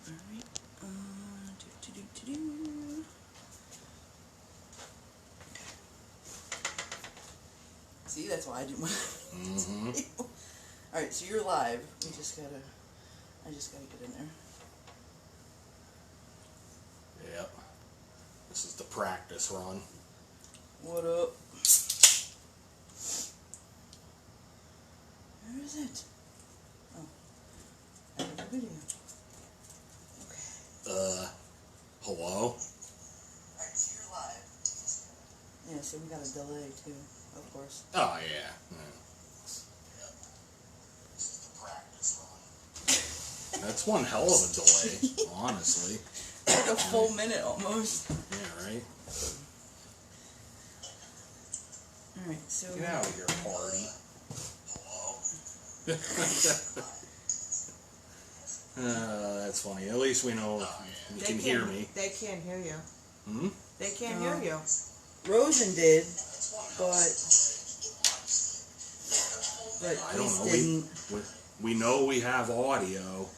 Alright. See, that's why I didn't want to. Alright, so you're live. I just gotta get in there. Yep. This is the practice run. What up? Where is it? Oh. I have a video. Okay. Hello? Alright, so you're live. Yeah, so we got a delay too, of course. Oh, yeah. This is the practice run. That's one hell of a delay, honestly. Like a full minute almost. Yeah, right? Alright, so... Get out of here, party. Hello? That's funny. At least we know you can hear me. They can't hear you. Hmm? They can't hear you. Rosen did, but I don't know. We know we have audio.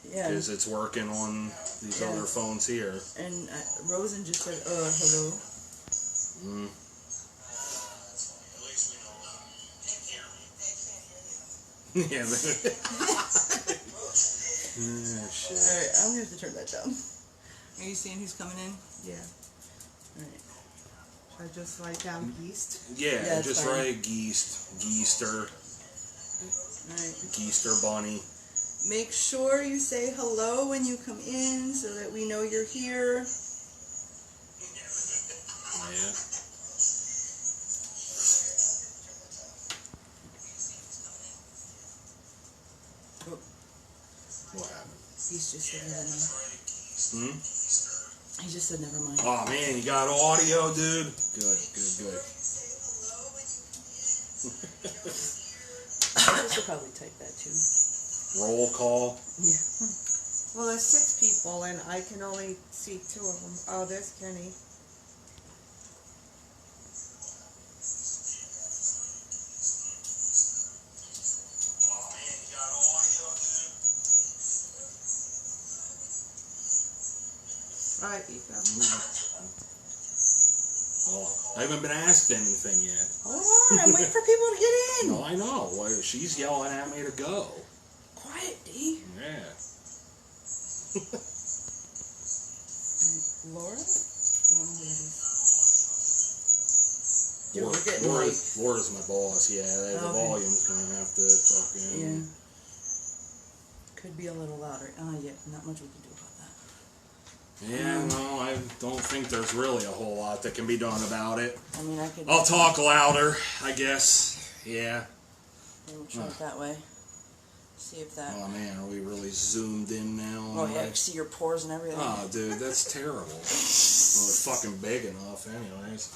Yeah. Because it's working on these other phones here. And Rosen just said, hello. Hmm. Yeah. Shit. Alright, I'm gonna have to turn that down. Are you seeing who's coming in? Yeah. Alright. Should I just write down yeast? Yeah, just fine. Write Geester. Alright. Geester bunny. Make sure you say hello when you come in so that we know you're here. Yeah. Oh. What happened? He's just said never mind. Hmm? He just said never mind. Oh man, you got audio, dude? Good. I should probably type that too. Roll call. Yeah. Well, there's 6 people, and I can only see 2 of them. Oh, there's Kenny. Alright, you go. Oh, I haven't been asked anything yet. Hold on, I'm waiting for people to get in. No, I know. Well, she's yelling at me to go. Quiet, D. Yeah. Laura? I don't know who that is. Dude, we're getting Laura's my boss, yeah. The Okay. volume's gonna have to fucking... Yeah. Could be a little louder. Yeah, not much we can do about that. Yeah, no, I don't think there's really a whole lot that can be done about it. I mean, I could... I'll talk louder, I guess. Yeah. Maybe we'll try it that way. See if that... Oh, man, are we really zoomed in now? Oh, yeah, I can see your pores and everything. Oh, dude, that's terrible. Well, it's fucking big enough, anyways.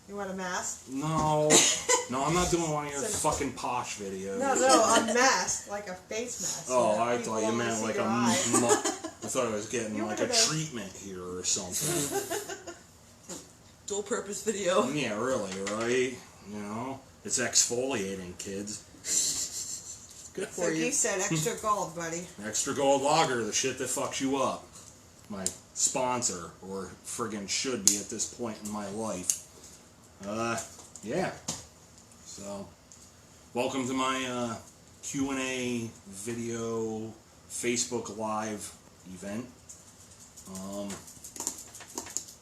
You want a mask? No. No, I'm not doing one of your fucking posh videos. No, a mask, like a face mask. Oh, so I thought you meant like a... I thought I was getting like a treatment here or something. Dual purpose video. Yeah, really, right? You know, it's exfoliating, kids. Good for so you. he said extra gold, buddy. Extra gold lager, the shit that fucks you up. My sponsor, or friggin' should be at this point in my life. Yeah. So, welcome to my Q&A video Facebook Live event.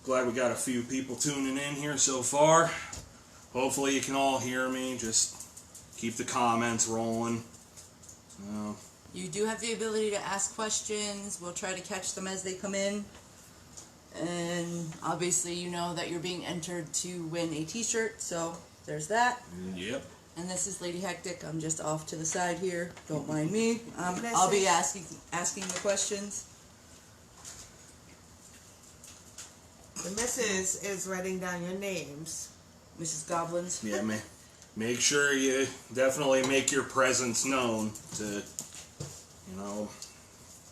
Glad we got a few people tuning in here so far. Hopefully you can all hear me. Just keep the comments rolling. You do have the ability to ask questions. We'll try to catch them as they come in. And obviously you know that you're being entered to win a t-shirt, so there's that. Yep. And this is Lady Hectic. I'm just off to the side here. Don't mind me. I'll be asking the questions. The missus is writing down your names. Mrs. Goblins. Yeah, make sure you definitely make your presence known to, you know,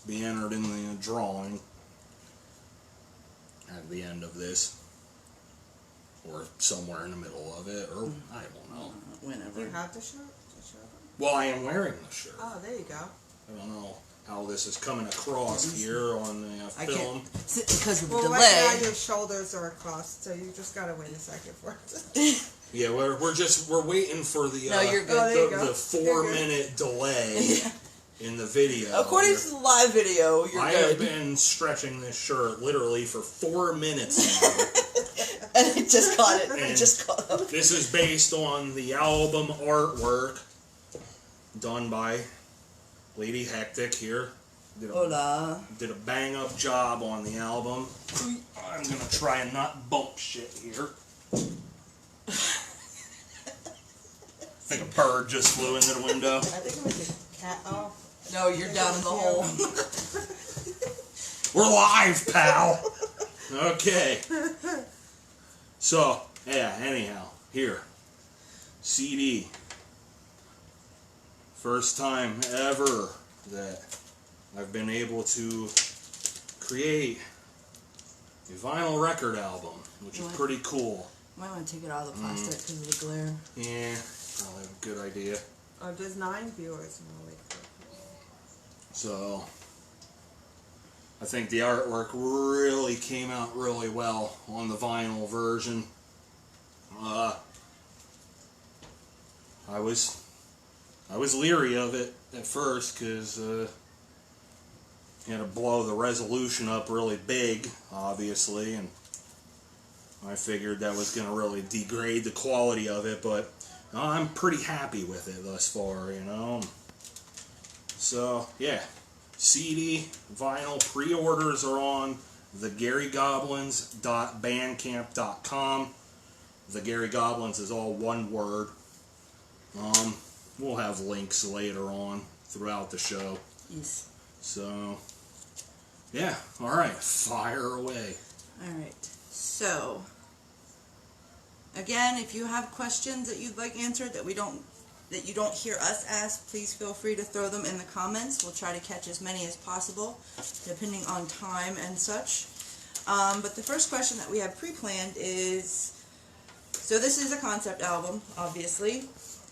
be entered in the drawing at the end of this. Or somewhere in the middle of it, or I don't know. Whenever. You have the shirt? Well, I am wearing the shirt. Oh, there you go. I don't know how this is coming across here on the I film. can't because of the Well, delay. right now your shoulders are across, so you just gotta wait a second for it. Yeah, we're waiting for the No, you're good. Oh, there you go. the 4-minute delay in the video. According to the live video, you're I good. have been stretching this shirt literally for 4 minutes now. And it just caught it. And It just caught up. This is based on the album artwork done by Lady Hectic here. Hola. Did a bang up job on the album. I'm gonna try and not bump shit here. I think a bird just flew into the window. I think it was a cat. Oh. No, you're down in the hole. We're live, pal. Okay. So, yeah, anyhow, here. CD. First time ever that I've been able to create a vinyl record album, which is pretty cool. Might want to take it out of the plastic because of the glare. Yeah, probably a good idea. Oh, there's 9 viewers now. So, I think the artwork really came out really well on the vinyl version. I was leery of it at first because you had to blow the resolution up really big, obviously, and I figured that was going to really degrade the quality of it, but I'm pretty happy with it thus far, you know. So, yeah, CD, vinyl pre-orders are on thegarygoblins.bandcamp.com. The Gary Goblins is all one word. We'll have links later on throughout the show. Yes. So, yeah, alright, fire away. Alright. So, again, if you have questions that you'd like answered that you don't hear us ask, please feel free to throw them in the comments. We'll try to catch as many as possible, depending on time and such. But the first question that we have pre-planned is, so this is a concept album, obviously.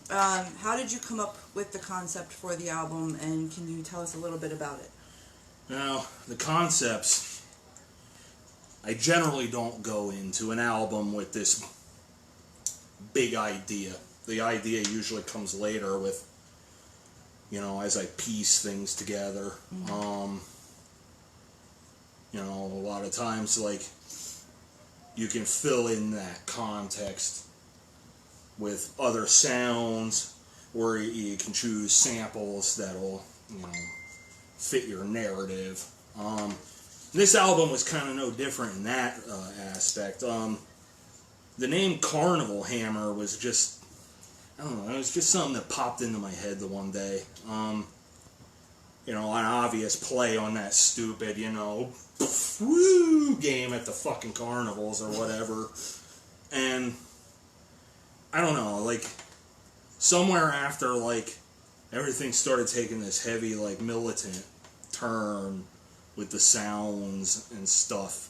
How did you come up with the concept for the album, and can you tell us a little bit about it? Now, the concepts, I generally don't go into an album with this big idea. The idea usually comes later with, you know, as I piece things together. Mm-hmm. You know, a lot of times, like, you can fill in that context with other sounds, or you can choose samples that'll, you know, fit your narrative. This album was kind of no different in that aspect. The name Carnivalhammer was just, I don't know, it was just something that popped into my head the one day. You know, an obvious play on that stupid, you know, woo game at the fucking carnivals or whatever. And I don't know, like, somewhere after, like, everything started taking this heavy, like, militant turn with the sounds and stuff,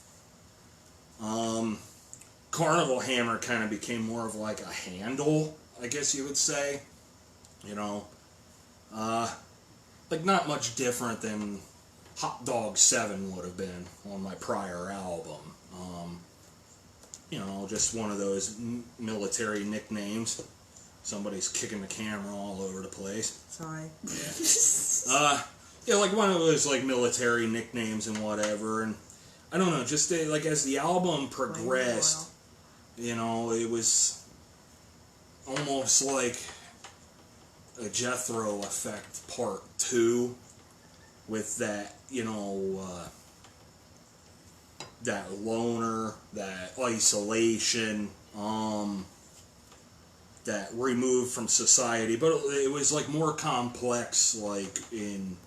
Carnivalhammer kind of became more of, like, a handle, I guess you would say. You know, like, not much different than Hot Dog 7 would have been on my prior album. You know, just one of those military nicknames. Somebody's kicking the camera all over the place. Sorry. Yeah. Yeah, like one of those like military nicknames and whatever. And I don't know, just like as the album progressed, you know, it was almost like a Jethro Effect Part 2 with that, you know, that loner, that isolation, that removed from society, but it was like more complex, like in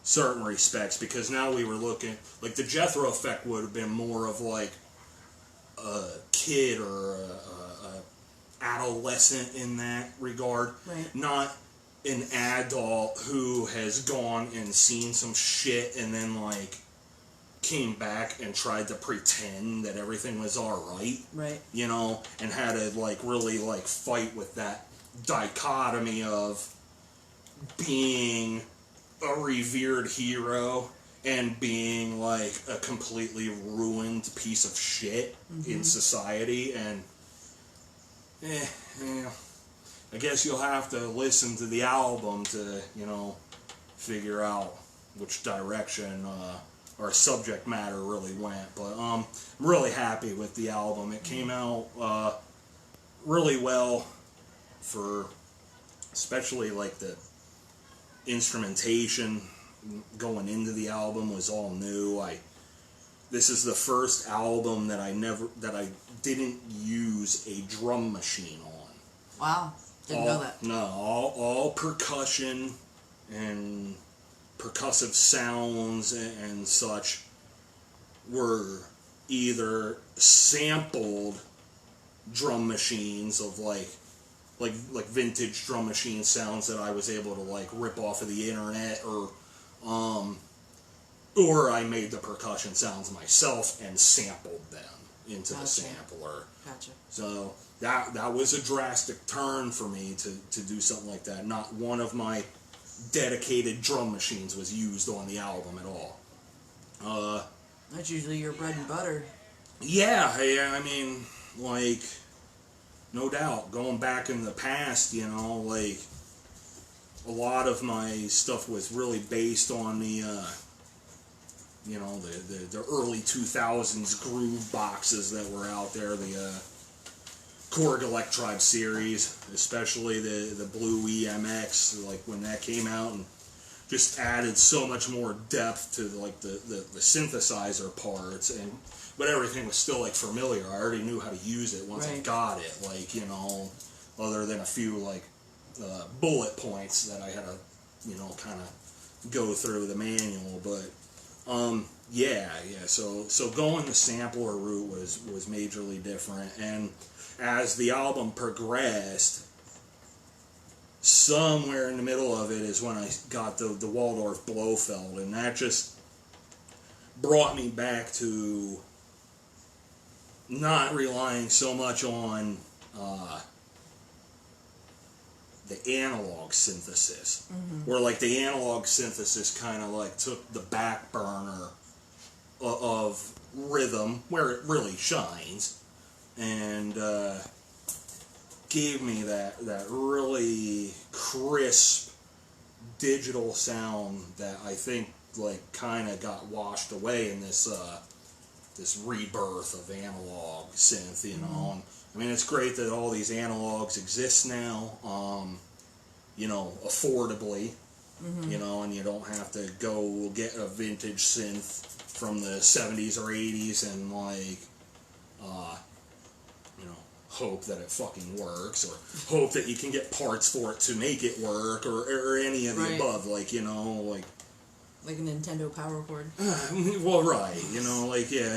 certain respects, because now we were looking, like the Jethro Effect would have been more of like a kid or a adolescent in that regard, Right. Not an adult who has gone and seen some shit and then like came back and tried to pretend that everything was alright, Right. you know, and had to like really like fight with that dichotomy of being a revered hero and being like a completely ruined piece of shit in society, and I guess you'll have to listen to the album to, figure out which direction our subject matter really went. But I'm really happy with the album. It came out really well, for especially like the instrumentation going into the album was all new. This is the first album that I didn't use a drum machine on. Wow, didn't know that. No, all percussion and percussive sounds and such were either sampled drum machines of like vintage drum machine sounds that I was able to like rip off of the internet, or I made the percussion sounds myself and sampled them into the sampler. Gotcha. So that was a drastic turn for me to do something like that. Not one of my dedicated drum machines was used on the album at all. That's usually your bread and butter. Yeah, I mean, like, no doubt, going back in the past, like, a lot of my stuff was really based on the early 2000s groove boxes that were out there, the Korg Electribe series, especially the Blue EMX, like when that came out, and just added so much more depth to like the synthesizer parts, but everything was still like familiar. I already knew how to use it once I got it, like, other than a few like bullet points that I had to kind of go through the manual. But so going the sampler route was majorly different. And as the album progressed, somewhere in the middle of it is when I got the Waldorf Blofeld, and that just brought me back to not relying so much on the analog synthesis, where like the analog synthesis kind of like took the back burner of rhythm where it really shines, and gave me that really crisp digital sound that I think like kind of got washed away in this rebirth of analog synth, And, I mean, it's great that all these analogs exist now, affordably, and you don't have to go get a vintage synth from the 70s or 80s and like, hope that it fucking works, or hope that you can get parts for it to make it work, or any of the above, like, like a Nintendo power cord. Well, right, a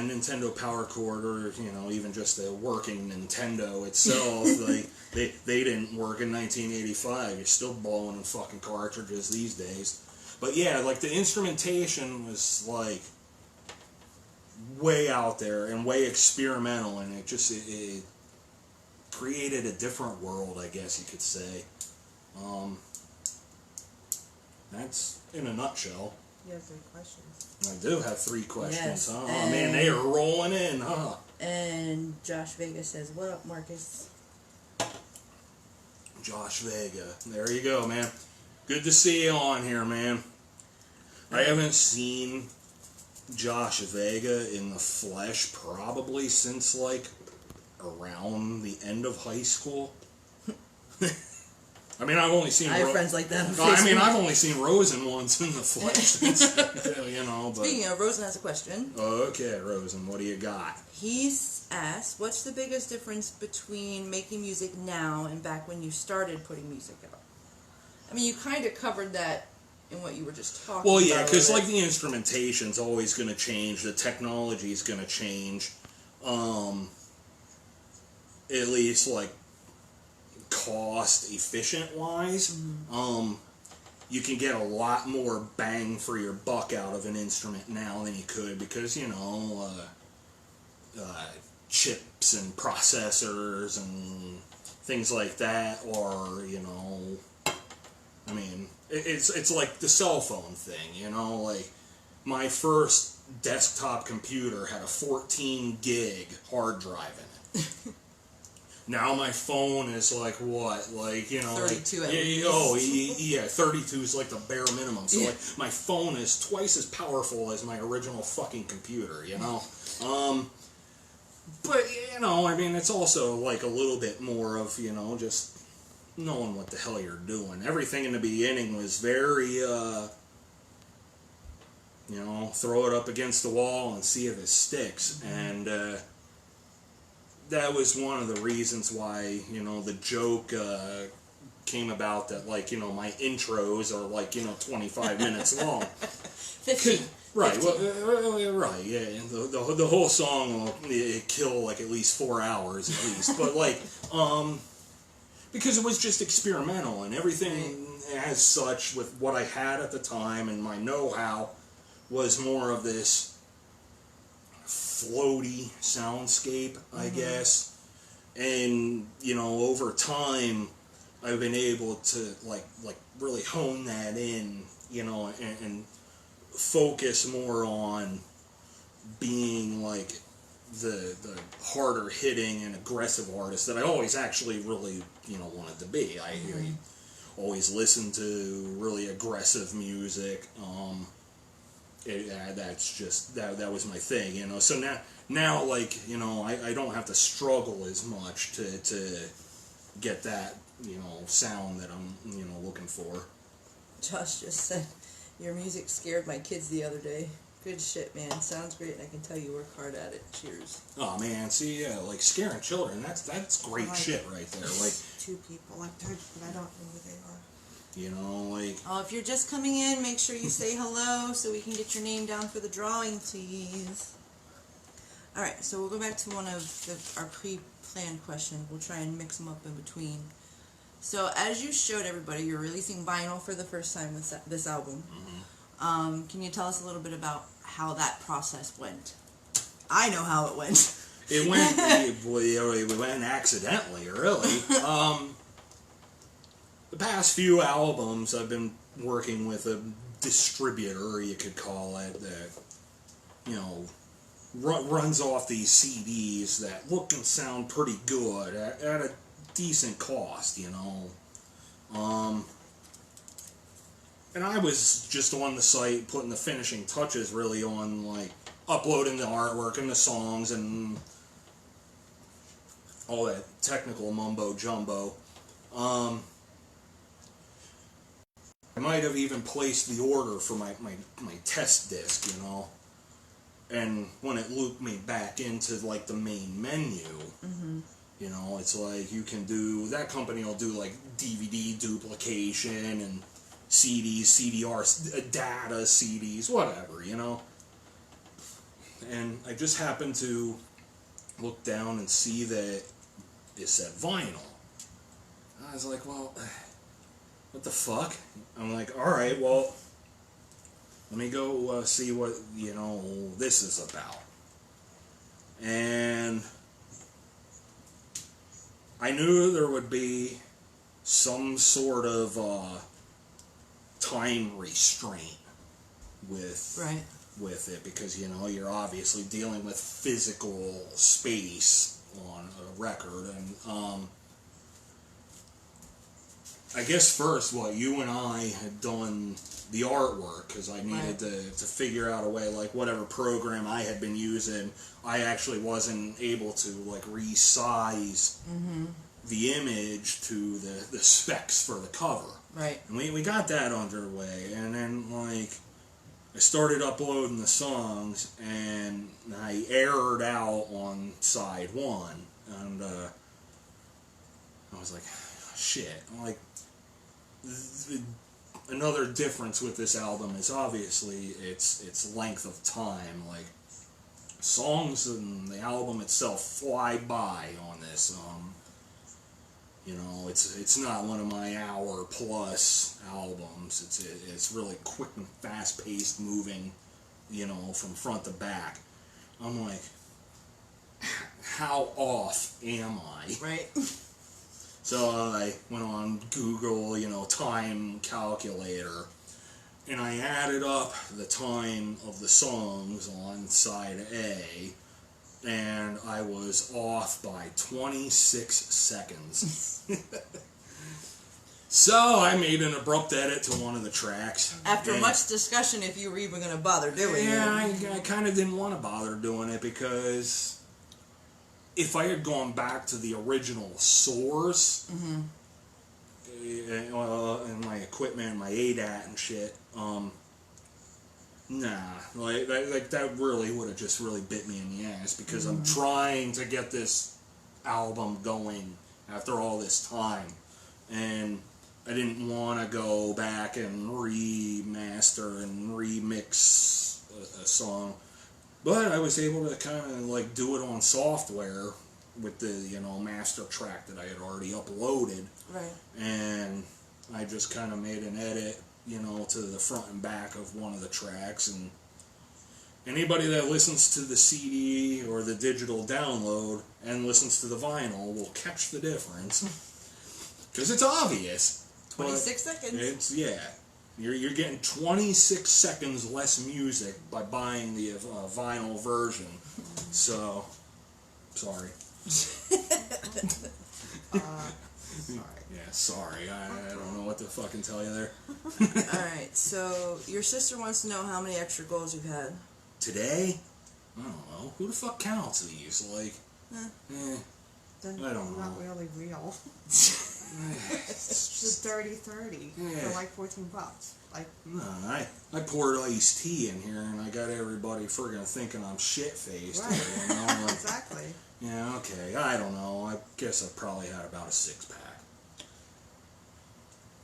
Nintendo power cord, or, even just a working Nintendo itself, like, they didn't work in 1985, you're still blowing in fucking cartridges these days. But yeah, like, the instrumentation was, like, way out there, and way experimental, and it created a different world, I guess you could say. That's in a nutshell. You have 3 questions. I do have 3 questions. Yes, Oh man, they are rolling in, huh? And Josh Vega says, "What up, Marcus?" Josh Vega, there you go, man. Good to see you on here, man. I haven't seen Josh Vega in the flesh probably since like around the end of high school. I mean, I've only seen. I have friends like that. I've only seen Rosen once in the flesh. But Speaking of, Rosen has a question. Okay, Rosen, what do you got? He's asked, "What's the biggest difference between making music now and back when you started putting music out?" I mean, you kind of covered that in what you were just talking about. Well, yeah, because like the instrumentation's always going to change, the technology's going to change. At least like cost efficient wise, you can get a lot more bang for your buck out of an instrument now than you could, because chips and processors and things like that are, I mean, it's like the cell phone thing, you know, like my first desktop computer had a 14 gig hard drive in it. Now my phone is like what, like, you know, 32 like, at least. oh yeah, 32 is like the bare minimum. So like my phone is twice as powerful as my original fucking computer, you know. But you know, I mean, it's also like a little bit more of, you know, just knowing what the hell you're doing. Everything in the beginning was very, you know, throw it up against the wall and see if it sticks. And that was one of the reasons why, you know, the joke came about that, like, you know, my intros are like, you know, 25 minutes long. 15. Right, 15. well, right, yeah. The whole song will kill like at least 4 hours at least. But like, because it was just experimental and everything as such with what I had at the time and my know-how was more of this floaty soundscape, I guess. And, you know, over time, I've been able to like really hone that in, you know, and focus more on being like the harder hitting and aggressive artist that I always actually really, you know, wanted to be. I always listened to really aggressive music. That's just that was my thing, you know. So now like, you know, I don't have to struggle as much to get that, you know, sound that I'm, you know, looking for. Josh just said, your music scared my kids the other day. Good shit, man. Sounds great, and I can tell you work hard at it. Cheers. Oh man, see, yeah, like scaring children, that's great shit right there. Like 2 people entered, but I don't know who they are. You know, like... Oh, if you're just coming in, make sure you say hello so we can get your name down for the drawing, please. Alright, so we'll go back to one of our pre-planned questions. We'll try and mix them up in between. So, as you showed everybody, you're releasing vinyl for the first time with this album. Can you tell us a little bit about how that process went? I know how it went. It went accidentally, really. The past few albums, I've been working with a distributor, you could call it, that, you know, runs off these CDs that look and sound pretty good at a decent cost, you know. And I was just on the site putting the finishing touches really on, like, uploading the artwork and the songs and all that technical mumbo jumbo. I might have even placed the order for my test disc, you know. And when it looped me back into, like, the main menu, you know, it's like you can do, that company will do, like, DVD duplication and CDs, CDR, data CDs, whatever, you know. And I just happened to look down and see that it said vinyl. I was like, well, what the fuck? I'm like, alright, well, let me go see what, you know, this is about. And I knew there would be some sort of time restraint with it, because, you know, you're obviously dealing with physical space on a record. And I guess first, you and I had done the artwork, because I needed to figure out a way, like, whatever program I had been using, I actually wasn't able to, like, resize the image to the specs for the cover. Right. And we got that underway, and then, like, I started uploading the songs, and I errored out on side 1, and I was like, shit. I'm like, another difference with this album is obviously its length of time. Like, songs and the album itself fly by on this. You know, it's not one of my hour-plus albums. It's really quick and fast-paced, moving, you know, from front to back. I'm like, how off am I? Right. So I went on Google, time calculator, and I added up the time of the songs on side A, and I was off by 26 seconds. So I made an abrupt edit to one of the tracks. After and much discussion, if you were even going to bother doing it. I kind of didn't want to bother doing it because if I had gone back to the original source and my equipment, my ADAT and shit, that really would have just really bit me in the ass because I'm trying to get this album going after all this time, and I didn't want to go back and remaster and remix a song, but I was able to kind of do it on software with the master track that I had already uploaded, Right. and I just kind of made an edit to the front and back of one of the tracks, and anybody that listens to the CD or the digital download and listens to the vinyl will catch the difference because it's obvious. 26 seconds. You're getting 26 seconds less music by buying the vinyl version. So, sorry. Sorry. I don't know what to fucking tell you there. Alright, so your sister wants to know how many extra goals you've had. Today? I don't know. Who the fuck counts these? I don't know. Not really real. It's just dirty 30 for like $14. No, I poured iced tea in here and I got everybody friggin' thinking I'm shit-faced. Right. Here, Exactly. Yeah, okay. I don't know. I guess I probably had about a 6-pack.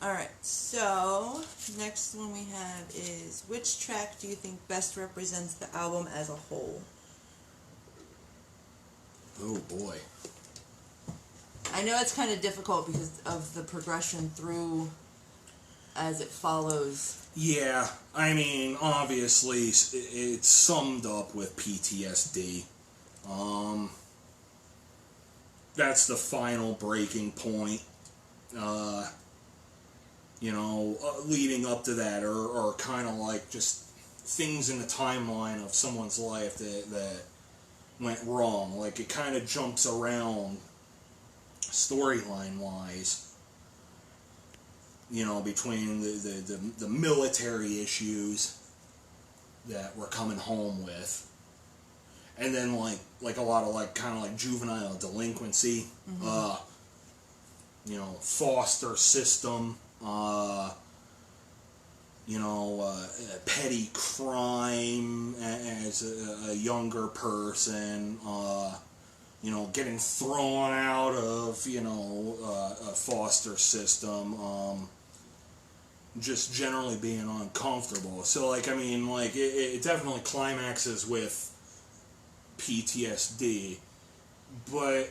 Alright, so next one we have is which track do you think best represents the album as a whole? Oh boy. I know it's kind of difficult because of the progression through as it follows. Yeah, I mean, obviously it's summed up with PTSD. That's the final breaking point. Leading up to that are kind of just things in the timeline of someone's life that went wrong. It kind of jumps around storyline wise, between the military issues that we're coming home with, and then like a lot of kind of juvenile delinquency, foster system, petty crime as a younger person, getting thrown out of, a foster system, just generally being uncomfortable. So, it definitely climaxes with PTSD, but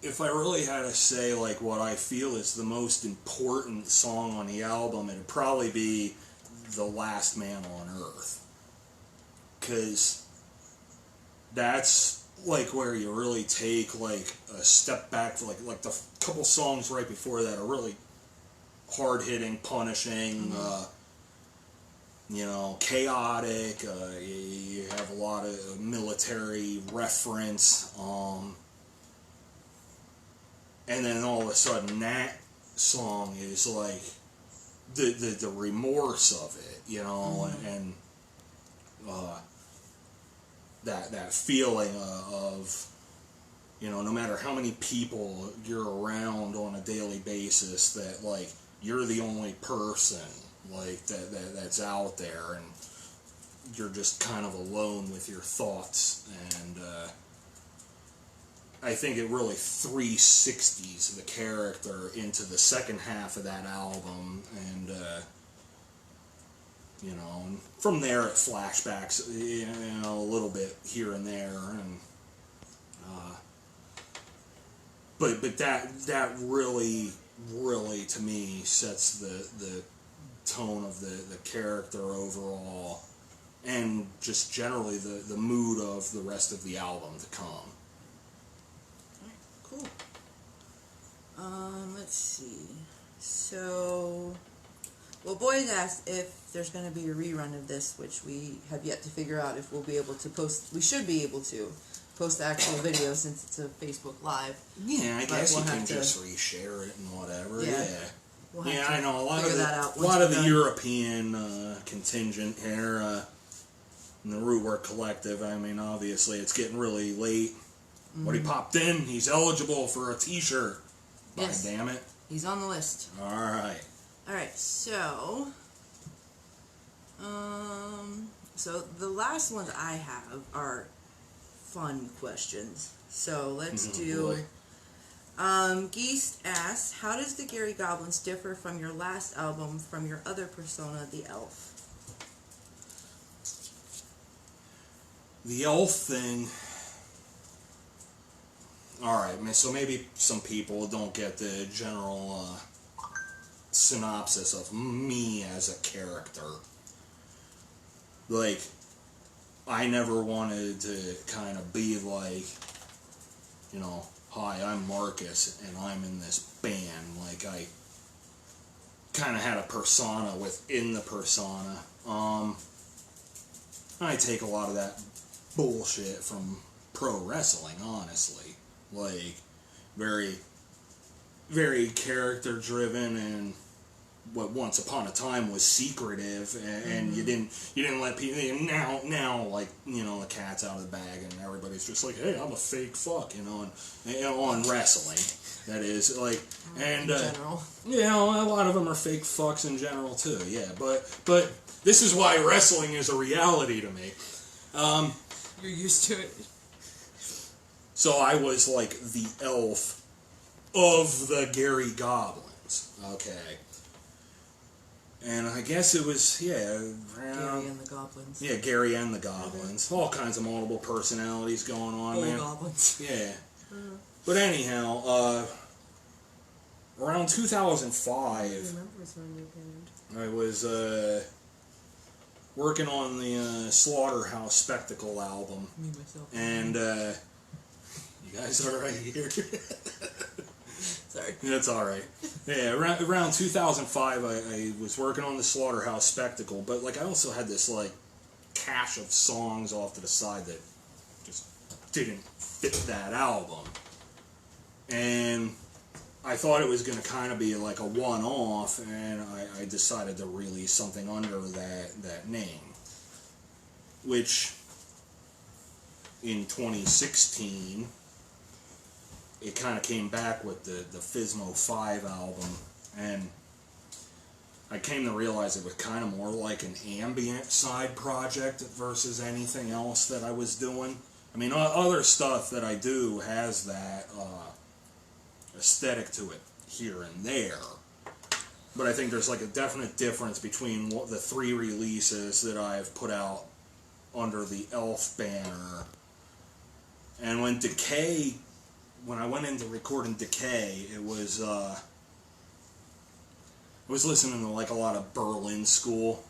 if I really had to say, what I feel is the most important song on the album, it'd probably be The Last Man on Earth. Because that's, where you really take, a step back, like the couple songs right before that are really hard-hitting, punishing, chaotic, you have a lot of military reference, and then all of a sudden that song is the remorse of it, and that feeling of, no matter how many people you're around on a daily basis, that you're the only person that's out there, and you're just kind of alone with your thoughts. And I think it really 360s the character into the second half of that album, and and from there it flashbacks, a little bit here and there, and but that really to me sets the tone of the character overall, and just generally the mood of the rest of the album to come. Cool. Let's see. So, well, Boyd asked if there's going to be a rerun of this, which we have yet to figure out if we'll be able to post. We should be able to post the actual video since it's a Facebook Live. Yeah, I But guess we'll you have can to- just reshare it and whatever. Yeah. Yeah. We'll have Yeah, to I know a lot figure of that out a once lot we're of the done. European contingent here in the Rootwork Collective. I mean, obviously, it's getting really late. But he popped in. He's eligible for a T-shirt. Yes. By damn it! He's on the list. All right. All right, so the last ones I have are fun questions. So let's do. Boy. Geese asks, how does the Gary Goblins differ from your last album from your other persona, the Elf? The elf thing. Alright, so maybe some people don't get the general synopsis of me as a character. Like, I never wanted to kind of be like, you know, hi, I'm Marcus and I'm in this band. Like, I kind of had a persona within the persona. I take a lot of that bullshit from pro wrestling, honestly. Like, very, very character driven, and what once upon a time was secretive, and you didn't let people. Now, like, you know, the cat's out of the bag, and everybody's just like, hey, I'm a fake fuck, you know, and on wrestling, that is, like, and In general. you know, a lot of them are fake fucks in general too. Yeah, but this is why wrestling is a reality to me. You're used to it. So I was like the elf of the Gary Goblins, okay. And I guess it was, Gary and the Goblins. Yeah, Gary and the Goblins. All kinds of multiple personalities going on, man. Goblins. Yeah. But anyhow, around 2005, Remembers when you band. I was working on the Slaughterhouse Spectacle album. Me, myself. And, you guys are right here. Sorry. That's alright. Yeah, around 2005, I was working on the Slaughterhouse Spectacle, but, like, I also had this, like, cache of songs off to the side that just didn't fit that album. And I thought it was going to kind of be, like, a one-off, and I decided to release something under that name. Which, in 2016... it kind of came back with the Physmo 5 album, and I came to realize it was kind of more like an ambient side project versus anything else that I was doing. I mean, other stuff that I do has that aesthetic to it here and there, but I think there's like a definite difference between the 3 releases that I've put out under the Elf banner, and when I went into recording Decay, it was, I was listening to, like, a lot of Berlin School,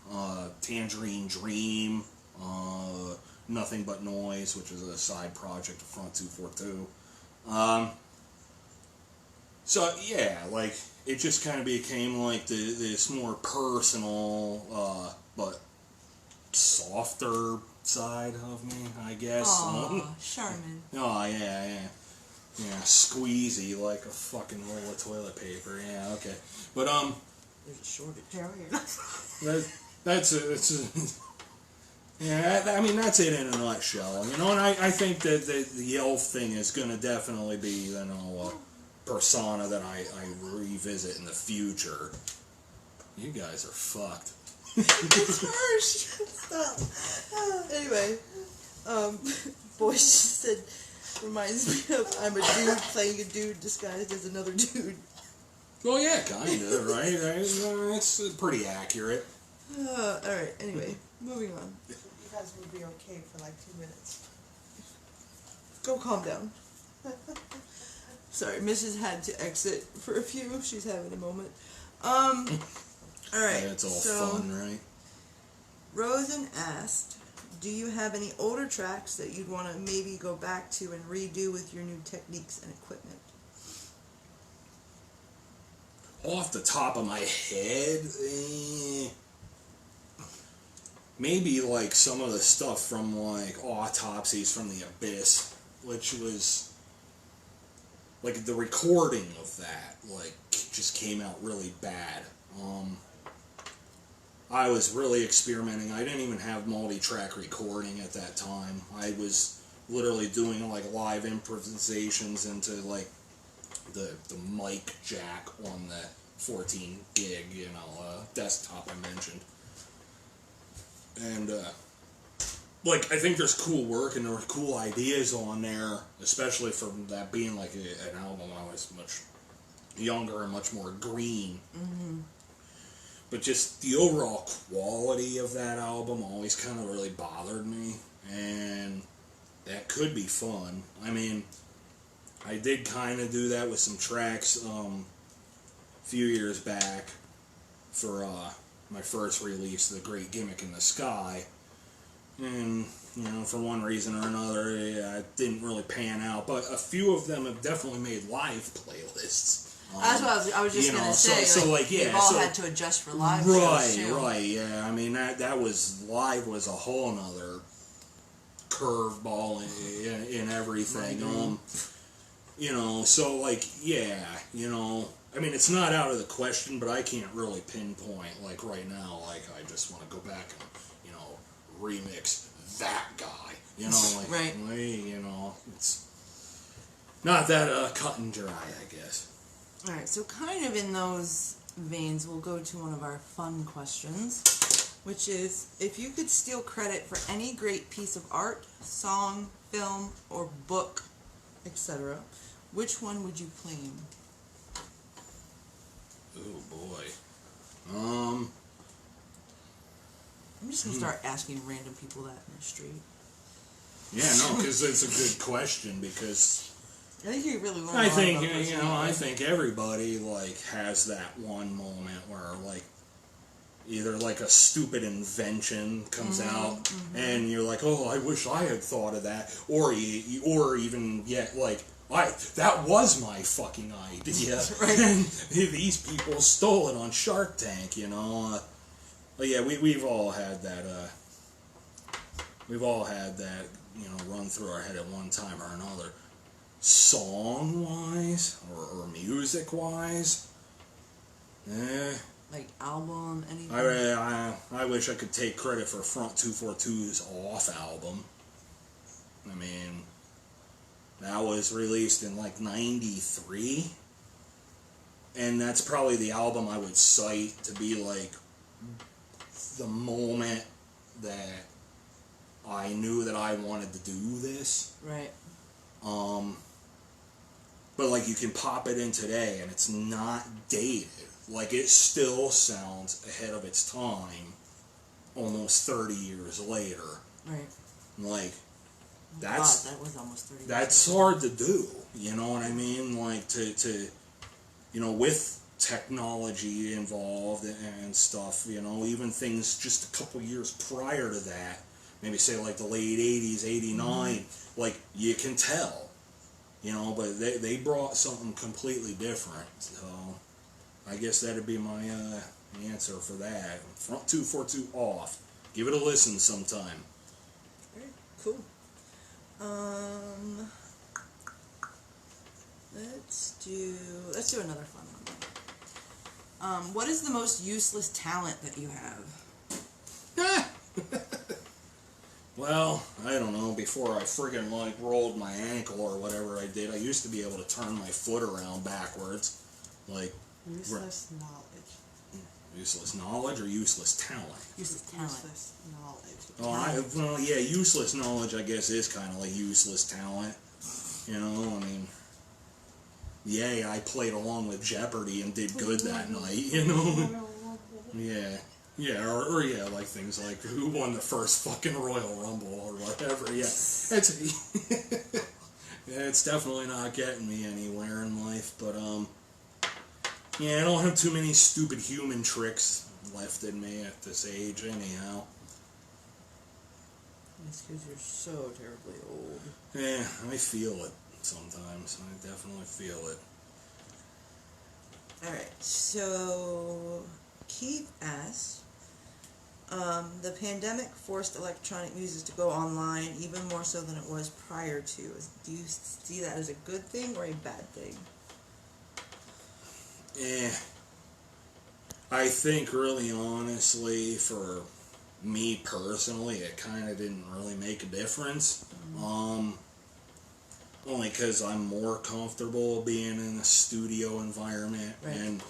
Tangerine Dream, Nothing But Noise, which was a side project of Front 242. So, yeah, like, it just kind of became, like, this more personal, but softer side of me, I guess. Aw, Charmin. Oh, yeah. Yeah, squeezy like a fucking roll of toilet paper. Yeah, okay. But, There's a shortage. that's yeah, I mean, that's it in a nutshell. You know, and I think that the elf thing is going to definitely be, you know, a persona that I revisit in the future. You guys are fucked. It's harsh. Stop. Anyway, Boy just said, reminds me of I'm a dude playing a dude disguised as another dude. Well, yeah, kind of, right? It's pretty accurate. Alright, anyway, moving on. You guys will be okay for like 2 minutes. Go calm down. Sorry, Mrs. had to exit for a few. She's having a moment. Alright, Yeah, it's all fun, right? Rosen asked, do you have any older tracks that you'd want to maybe go back to and redo with your new techniques and equipment? off the top of my head, maybe like some of the stuff from like Autopsies from the Abyss, which was like the recording of that like just came out really bad. I was really experimenting. I didn't even have multi-track recording at that time. I was literally doing like live improvisations into like the mic jack on the 14 gig, desktop I mentioned. And like I think there's cool work and there were cool ideas on there, especially from that being like an album I was much younger and much more green. Mm-hmm. But just the overall quality of that album always kind of really bothered me, and that could be fun. I mean, I did kind of do that with some tracks a few years back for my first release, The Great Gimmick in the Sky, and for one reason or another, it didn't really pan out. But a few of them have definitely made live playlists. That's what I was just going to say. They've all had to adjust for live shows too. Right, yeah. I mean, that was live was a whole nother curveball in everything. So like, yeah, I mean, it's not out of the question, but I can't really pinpoint like right now. Like, I just want to go back and remix that guy. Like, right. It's not that cut and dry, I guess. All right, so kind of in those veins, we'll go to one of our fun questions, which is, if you could steal credit for any great piece of art, song, film, or book, etc., which one would you claim? Oh, boy. I'm just going to start asking random people that in the street. Yeah, no, because it's a good question, because I think you really learn. I think everybody like has that one moment where like either like a stupid invention comes out and you're like, oh, I wish I had thought of that, or even yet like that was my fucking idea, right. And these people stole it on Shark Tank, But yeah, we've all had that. We've all had that, run through our head at one time or another. Song-wise or music-wise, like album, anything. I wish I could take credit for Front 242's Off album. I mean, that was released in like '93, and that's probably the album I would cite to be like the moment that I knew that I wanted to do this. Right. But like you can pop it in today and it's not dated. Like it still sounds ahead of its time almost 30 years later. Right. Like that was almost 30 years that's later. hard to do, you know what I mean? Like to with technology involved and stuff, even things just a couple years prior to that, maybe say like the late 80s, 89, like you can tell. But they brought something completely different. So I guess that'd be my answer for that. Front 242 Off. Give it a listen sometime. Very cool. Let's do another fun one. What is the most useless talent that you have? Well, I don't know, before I friggin' like rolled my ankle or whatever I did, I used to be able to turn my foot around backwards. Like useless knowledge. Useless knowledge or useless talent? Useless talent. Useless knowledge. Oh, yeah, useless knowledge I guess is kind of like useless talent. I mean, yay, I played along with Jeopardy and did good that night, Yeah. Yeah, or yeah, like things like who won the first fucking Royal Rumble or whatever. Yeah, it's definitely not getting me anywhere in life. But yeah, I don't have too many stupid human tricks left in me at this age, anyhow. It's because you're so terribly old. Yeah, I feel it sometimes. I definitely feel it. Alright, so Keith asked, the pandemic forced electronic music to go online even more so than it was prior to. Do you see that as a good thing or a bad thing? I think really honestly for me personally it kind of didn't really make a difference. Only because I'm more comfortable being in a studio environment and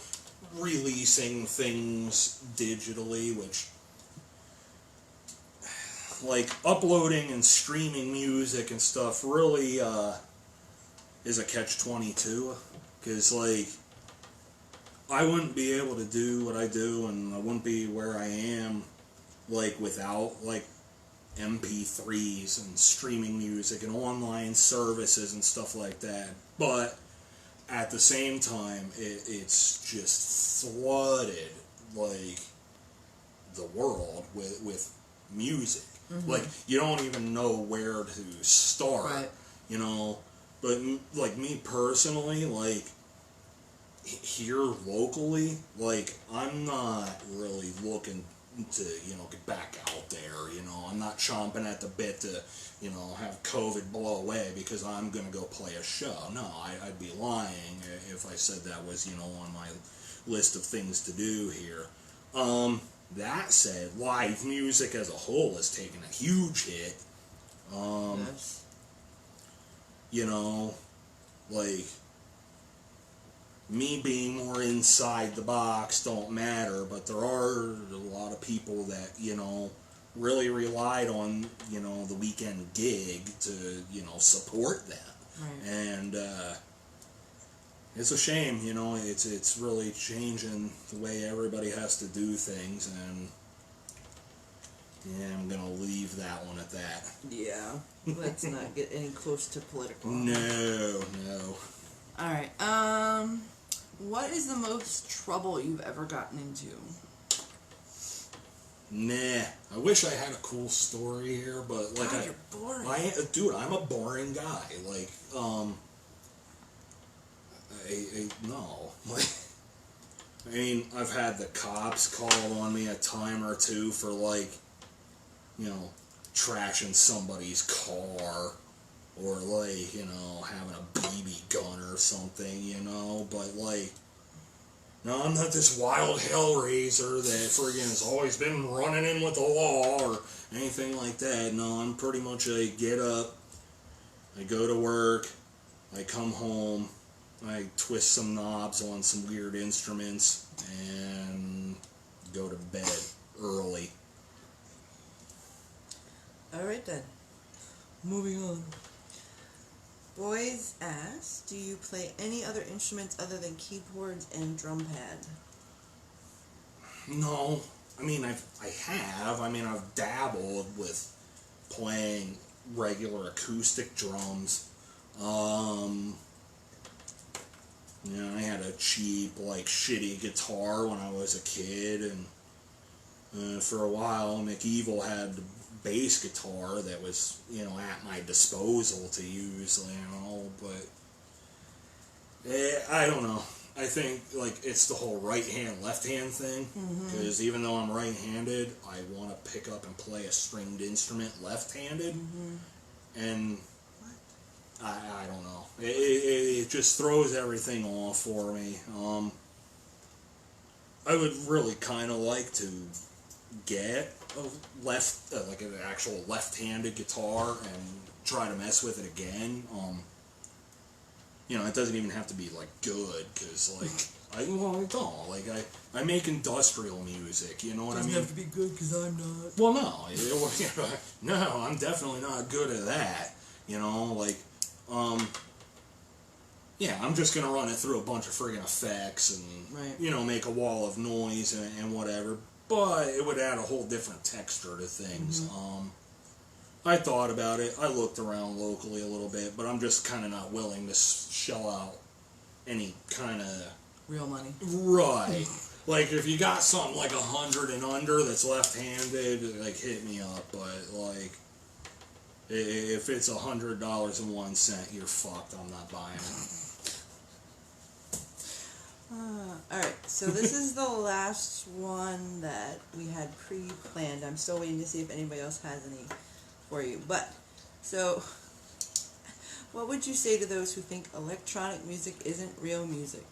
releasing things digitally, which like uploading and streaming music and stuff really is a catch-22, because like I wouldn't be able to do what I do and I wouldn't be where I am like without like MP3s and streaming music and online services and stuff like that. But at the same time, it's just flooded like the world with music. Like you don't even know where to start, you know. But like me personally, like here locally, like I'm not really looking to, you know, get back out there, you know. I'm not chomping at the bit to, you know, have COVID blow away because I'm gonna go play a show. No, I'd be lying if I said that was, you know, on my list of things to do here. That said, live music as a whole has taken a huge hit. Yes. You know, like me being more inside the box don't matter, but there are a lot of people that, you know, really relied on, you know, the weekend gig to, you know, support them. Right. And it's a shame, you know, it's really changing the way everybody has to do things, and yeah, I'm gonna leave that one at that. Yeah. Let's not get any close to political. No. Alright, what is the most trouble you've ever gotten into? Nah. I wish I had a cool story here, but like God, you're boring. Dude, I'm a boring guy. Like, no. Like, I mean, I've had the cops call on me a time or two for, like, you know, trashing somebody's car, or, like, you know, having a BB gun or something, you know, but, like, no, I'm not this wild hellraiser that friggin' has always been running in with the law or anything like that. No, I'm pretty much a get up, I go to work, I come home, I twist some knobs on some weird instruments, and go to bed early. Alright then. Moving on. Boys asked, do you play any other instruments other than keyboards and drum pad? No, I mean, I have. I mean, I've dabbled with playing regular acoustic drums. You know, I had a cheap, like, shitty guitar when I was a kid, and for a while, McEvil had the bass guitar that was, you know, at my disposal to use, you know, but I don't know. I think, like, it's the whole right-hand, left-hand thing, because even though I'm right-handed, I want to pick up and play a stringed instrument left-handed, and I don't know. It just throws everything off for me. I would really kind of like to get a like an actual left-handed guitar and try to mess with it again. You know, it doesn't even have to be like good, because like I don't like I make industrial music. You know what I mean? Doesn't have to be good because I'm not. Well, no, no, I'm definitely not good at that. You know, like, yeah, I'm just gonna run it through a bunch of friggin' effects and you know, make a wall of noise and whatever. But it would add a whole different texture to things. I thought about it. I looked around locally a little bit, but I'm just kind of not willing to shell out any kind of Real money. Right. Like, if you got something like 100 and under that's left-handed, like, hit me up. But, like, if it's $100.01, you're fucked. I'm not buying it. Alright, so this is the last one that we had pre-planned. I'm still waiting to see if anybody else has any for you. But, so, what would you say to those who think electronic music isn't real music?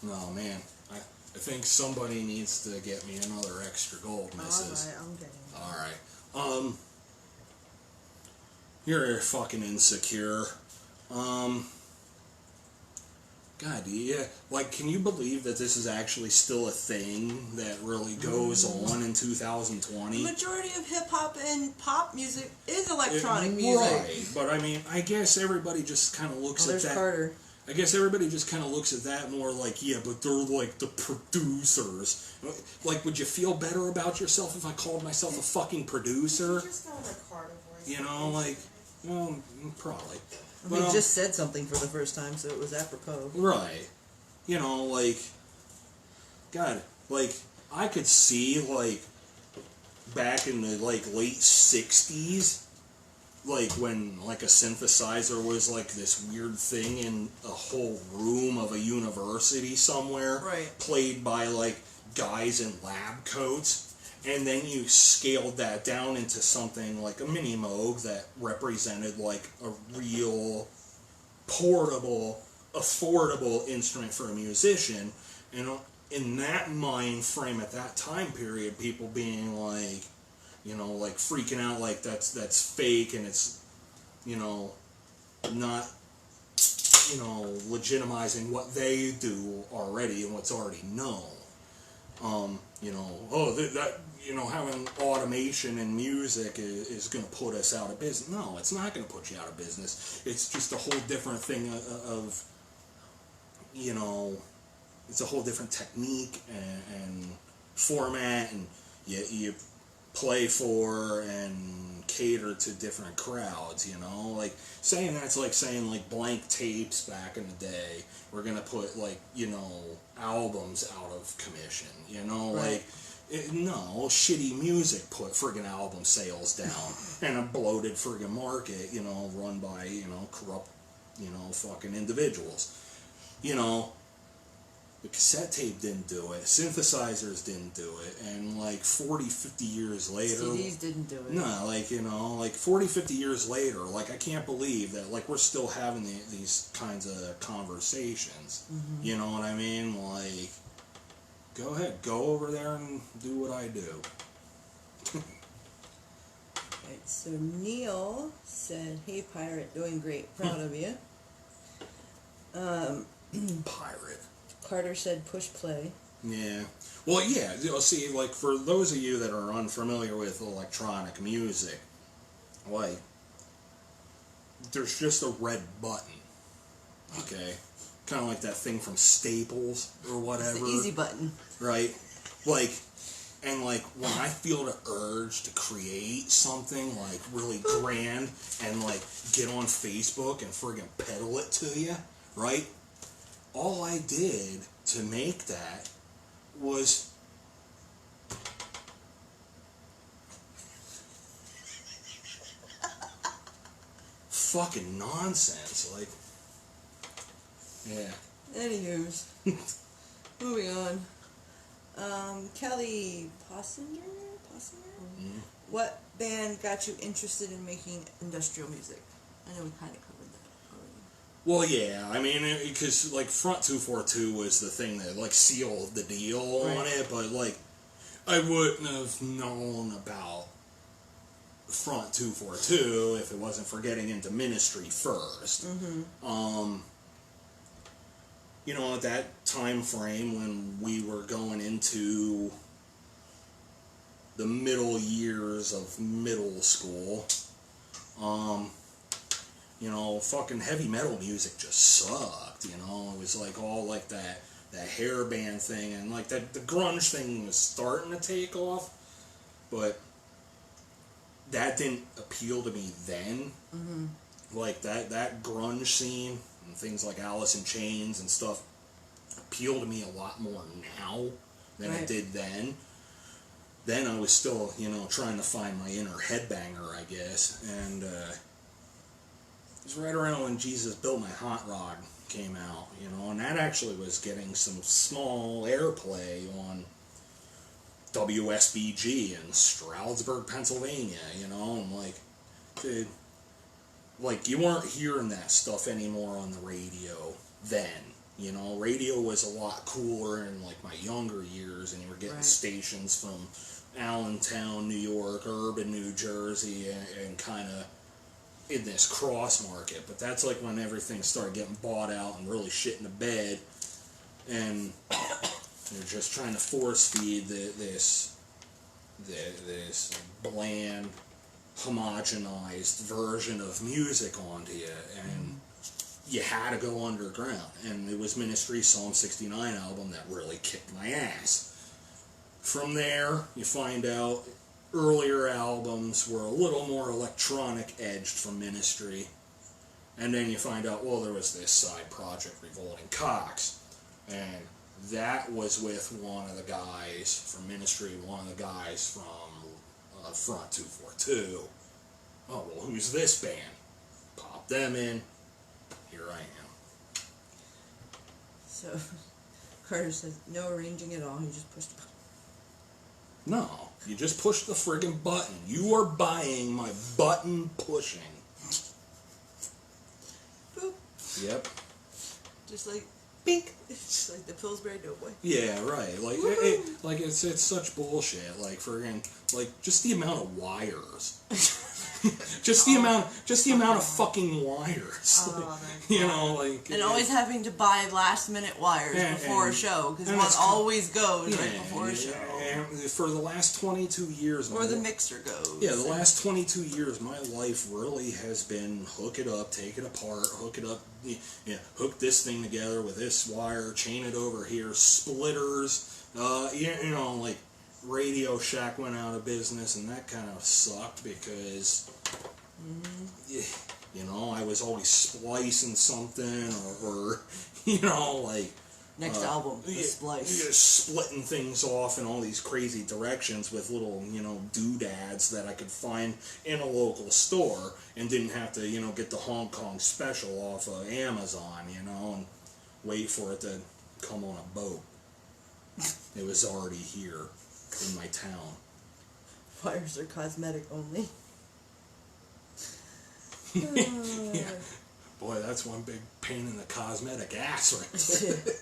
Oh man, I think somebody needs to get me another extra gold, missus. Alright, I'm getting it. Alright. You're fucking insecure. God, yeah. Like, can you believe that this is actually still a thing that really goes on in 2020? The majority of hip-hop and pop music is electronic music. Right, but I mean, I guess everybody just kind of looks at that. Carter. I guess everybody just kind of looks at that more like, yeah, but they're like the producers. Like, would you feel better about yourself if I called myself a fucking producer? Just go with a Carter voice. You know, like, well, probably. We just said something for the first time, so it was apropos. Right. You know, like, God, like, I could see, like, back in the, like, late 60s, like, when, like, a synthesizer was, like, this weird thing in a whole room of a university somewhere. Right. Played by, like, guys in lab coats. And then you scaled that down into something like a mini Moog that represented like a real portable, affordable instrument for a musician. And in that mind frame at that time period, people being like, you know, like freaking out like that's fake and it's, you know, not, you know, legitimizing what they do already and what's already known. You know, oh, that you know, having automation in music is going to put us out of business. No, it's not going to put you out of business. It's just a whole different thing of you know, it's a whole different technique and format, and you play for and cater to different crowds, you know? Like, saying that's like saying, like, blank tapes back in the day, we're going to put, like, you know, albums out of commission, you know? Right. Like, no, shitty music put friggin' album sales down, and a bloated friggin' market, you know, run by, you know, corrupt, you know, fucking individuals. You know, the cassette tape didn't do it, synthesizers didn't do it, and like 40, 50 years later... CDs didn't do it. No, like, you know, like 40, 50 years later, like, I can't believe that, like, we're still having these kinds of conversations. Mm-hmm. You know what I mean? Like, go ahead, go over there and do what I do. Right, so Neil said, "Hey Pirate, doing great, proud of you." Pirate. Carter said, "Push play." Yeah. Well, yeah, you know, see, like, for those of you that are unfamiliar with electronic music, like, there's just a red button, okay? Kind of like that thing from Staples or whatever. It's the easy button. Right? Like, and, like, when I feel the urge to create something, like, really grand and, like, get on Facebook and friggin' peddle it to you, right? All I did to make that was fucking nonsense. Like, yeah. Anywho's, moving on. Kelly Possinger? Mm-hmm. What band got you interested in making industrial music? I know we kind of covered that already. Well, yeah, I mean, because, like, Front 242 was the thing that, like, sealed the deal on it, but, like, I wouldn't have known about Front 242 if it wasn't for getting into Ministry first. Mm-hmm. You know, at that time frame when we were going into the middle years of middle school, you know, fucking heavy metal music just sucked, you know? It was like all like that hair band thing, and like that the grunge thing was starting to take off, but that didn't appeal to me then. Mm-hmm. Like that grunge scene and things like Alice in Chains and stuff appeal to me a lot more now than it did then. Then I was still, you know, trying to find my inner headbanger, I guess, and it was right around when Jesus Built My Hot Rod came out, you know, and that actually was getting some small airplay on WSBG in Stroudsburg, Pennsylvania, you know, and like, dude, like, you weren't hearing that stuff anymore on the radio then, you know. Radio was a lot cooler in, like, my younger years, and you were getting stations from Allentown, New York, urban New Jersey, and kind of in this cross market. But that's like when everything started getting bought out and really shit in the bed, and they're just trying to force feed this bland, homogenized version of music onto you, and you had to go underground. And it was Ministry's Psalm 69 album that really kicked my ass. From there, you find out earlier albums were a little more electronic edged from Ministry, and then you find out, well, there was this side project, Revolting Cocks, and that was with one of the guys from Ministry, one of the guys from Front 242. Oh, well, who's this band? Pop them in. Here I am. So, Carter says, no arranging at all, he just pushed a button. No, you just push the friggin' button. You are buying my button pushing. Boop. Yep. Just like, bink. It's just like the Pillsbury Doughboy. Yeah, right. Like, it's such bullshit. Like, friggin', like, just the amount of wires. just the amount of fucking wires. Oh, you know, like, and always having to buy last minute wires before a show, because one always goes right before a show. And for the last 22 years, or the mixer goes. Yeah, the last 22 years, my life really has been hook it up, take it apart, hook it up, hook this thing together with this wire, chain it over here, splitters, you know, like, Radio Shack went out of business, and that kind of sucked because, you know, I was always splicing something, or you know, like, next album, the splice. You're splitting things off in all these crazy directions with little, you know, doodads that I could find in a local store, and didn't have to, you know, get the Hong Kong special off of Amazon, you know, and wait for it to come on a boat. It was already here in my town. Wires are cosmetic only. Yeah. Boy, that's one big pain in the cosmetic ass right there.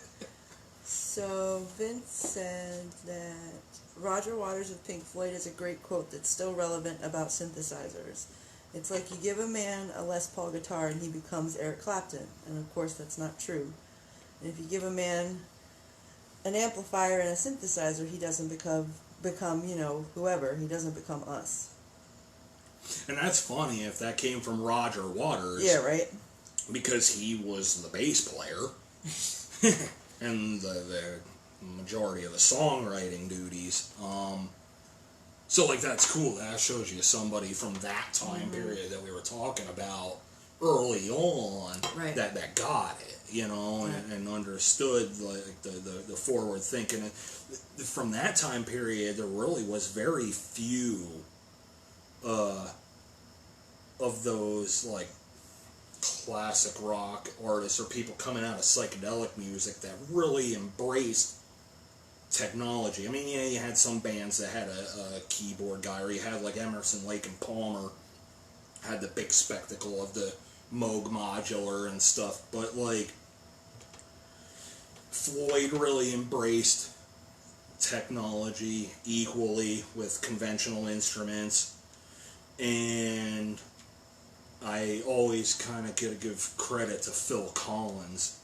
So Vince said that Roger Waters of Pink Floyd has a great quote that's still relevant about synthesizers. It's like you give a man a Les Paul guitar and he becomes Eric Clapton. And of course that's not true. And if you give a man an amplifier and a synthesizer, he doesn't become, you know, whoever. He doesn't become us. And that's funny if that came from Roger Waters. Yeah, right? Because he was the bass player. And the majority of the songwriting duties. So, like, that's cool. That shows you somebody from that time period that we were talking about early on that got it, you know, and understood, like, the forward thinking. And from that time period, there really was very few of those, like, classic rock artists or people coming out of psychedelic music that really embraced technology. I mean, yeah, you had some bands that had a keyboard guy, or you had, like, Emerson, Lake and Palmer had the big spectacle of the Moog modular and stuff, but, like, Floyd really embraced technology equally with conventional instruments, and I always kind of give credit to Phil Collins,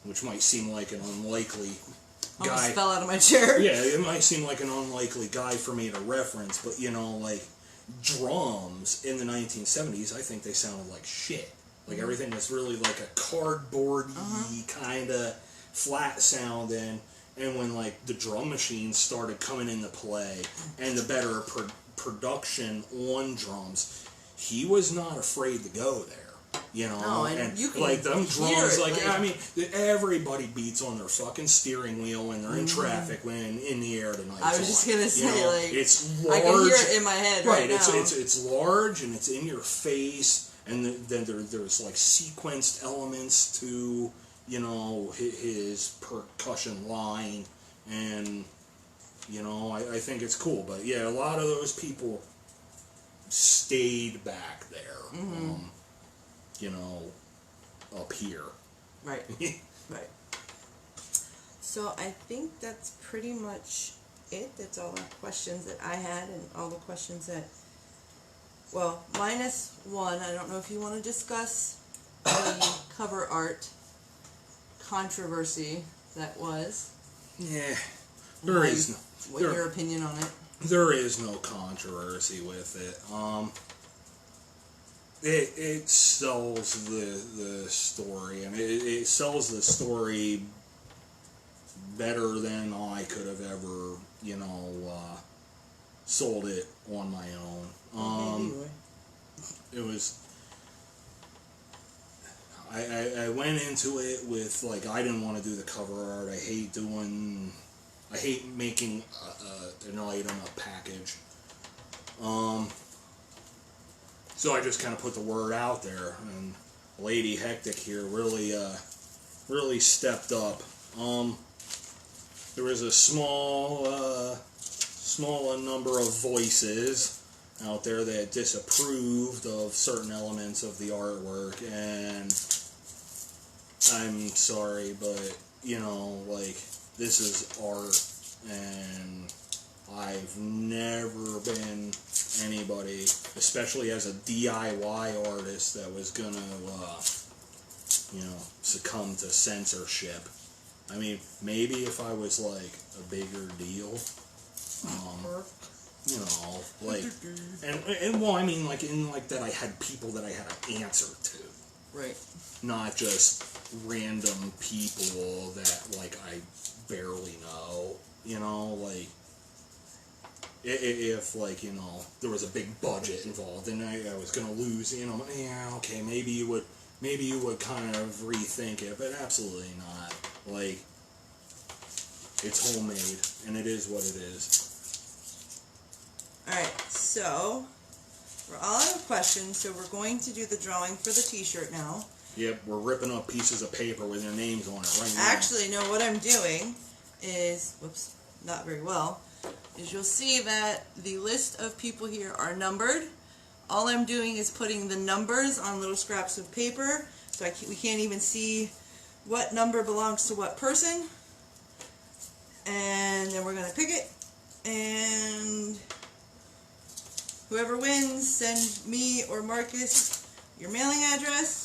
which might seem like an unlikely guy. Almost fell out of my chair. Yeah, it might seem like an unlikely guy for me to reference, but, you know, like, drums in the 1970s, I think they sounded like shit. Like, everything was really like a cardboard-y kind of flat sounding, and when, like, the drum machines started coming into play, and the better production on drums, he was not afraid to go there, you know. No, and you can like them drums, it, like, I mean, everybody beats on their fucking steering wheel when they're in traffic, when in the air tonight. I was just gonna say, know, like, it's large. I can hear it in my head right now. It's large and it's in your face, and then there's like sequenced elements to, you know, his percussion line, and, you know, I think it's cool. But yeah, a lot of those people stayed back there, you know, up here. Right. Right. So I think that's pretty much it. That's all the questions that I had, and all the questions that, well, minus one. I don't know if you want to discuss the cover art controversy that was. Yeah, What your opinion on it? There is no controversy with it. It sells the story, and it sells the story better than I could have ever, you know, sold it on my own. It was. I went into it with, like, I didn't want to do the cover art. I hate making an item a package. So I just kind of put the word out there, and Lady Hectic here really stepped up. There was a small number of voices out there that disapproved of certain elements of the artwork, and I'm sorry, but, you know, like, this is art, and I've never been anybody, especially as a DIY artist, that was gonna, you know, succumb to censorship. I mean, maybe if I was, like, a bigger deal, you know, like, and well, I mean, like, in, like, that I had people that I had to answer to. Right. Not just random people that, like, I barely know, you know, like, if, like, you know, there was a big budget involved and I was gonna lose, you know, yeah, okay, maybe you would kind of rethink it, but absolutely not. Like, it's homemade, and it is what it is. Alright, so we're all out of questions, so we're going to do the drawing for the t-shirt now. Yep, we're ripping up pieces of paper with their names on it right now. Actually, no, what I'm doing is, whoops, not very well, is you'll see that the list of people here are numbered. All I'm doing is putting the numbers on little scraps of paper, so we can't even see what number belongs to what person. And then we're going to pick it, and whoever wins, send me or Marcus your mailing address.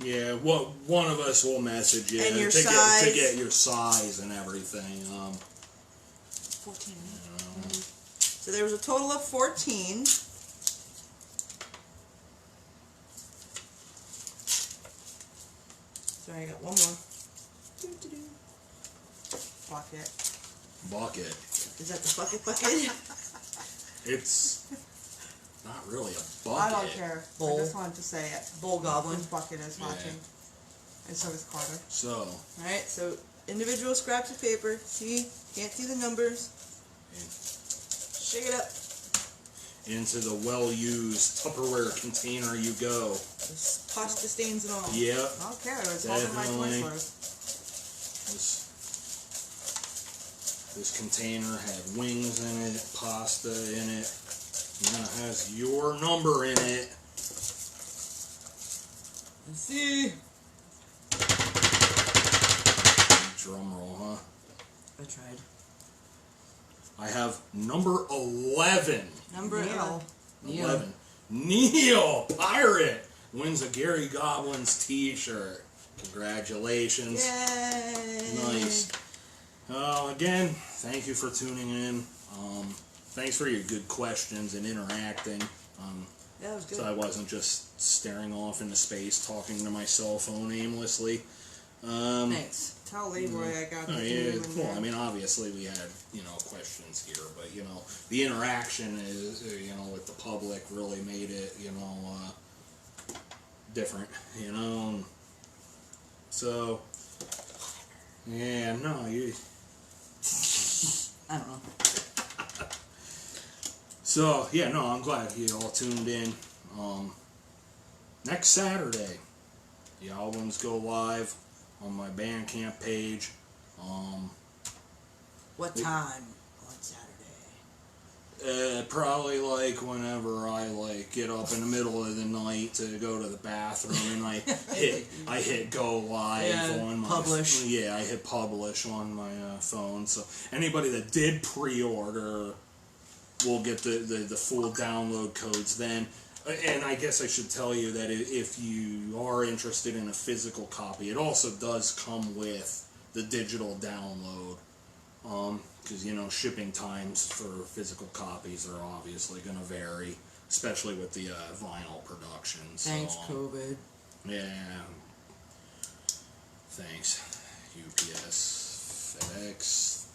Yeah, well, one of us will message you And your to size. get your size and everything. 14. So there was a total of 14. Sorry, I got one more. Bucket. Bucket. Is that the bucket? It's not really a bucket. I don't care. Bowl. I just wanted to say it. Bull Goblin. Bucket is watching. And so is Carter. So, Alright, so individual scraps of paper. See? Can't see the numbers. Shake it up. into the well-used Tupperware container you go. There's pasta stains and all. Yep. I don't care. It's holding my Definitely. Twizzlers. This container had wings in it, pasta in it. Now it has your number in it. Let's see. Drum roll, huh? I tried. I have number 11. Number Neil. 11. Neil, pirate, wins a Gary Goblins t-shirt. Congratulations. Yay! Nice. Again, thank you for tuning in. Thanks for your good questions and interacting. That was good. So I wasn't just staring off into space talking to my cell phone aimlessly. Thanks. Tell Leroy I got Oh, the yeah, team in well, there. I mean, obviously we had, questions here, but, the interaction is, with the public really made it, different, So, yeah, no, you... I don't know. So, yeah, no, I'm glad you all tuned in. next Saturday, the albums go live on my Bandcamp page. What time on Saturday? Probably like whenever I like get up in the middle of the night to go to the bathroom, and I hit go live on my publish. I hit publish on my phone. So anybody that did pre-order will get the full download codes then. And I guess I should tell you that if you are interested in a physical copy, it also does come with the digital download. Because, shipping times for physical copies are obviously going to vary, especially with the vinyl production. So, Thanks, COVID. Yeah. Thanks. UPS, FedEx,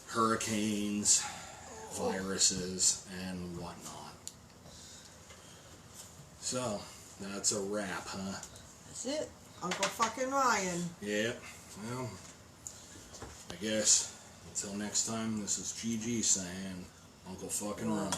hurricanes, viruses, and whatnot. So, that's a wrap, huh? That's it. Uncle fucking Ryan. Yeah. Well, I guess until next time, this is GG saying Uncle fucking Ryan.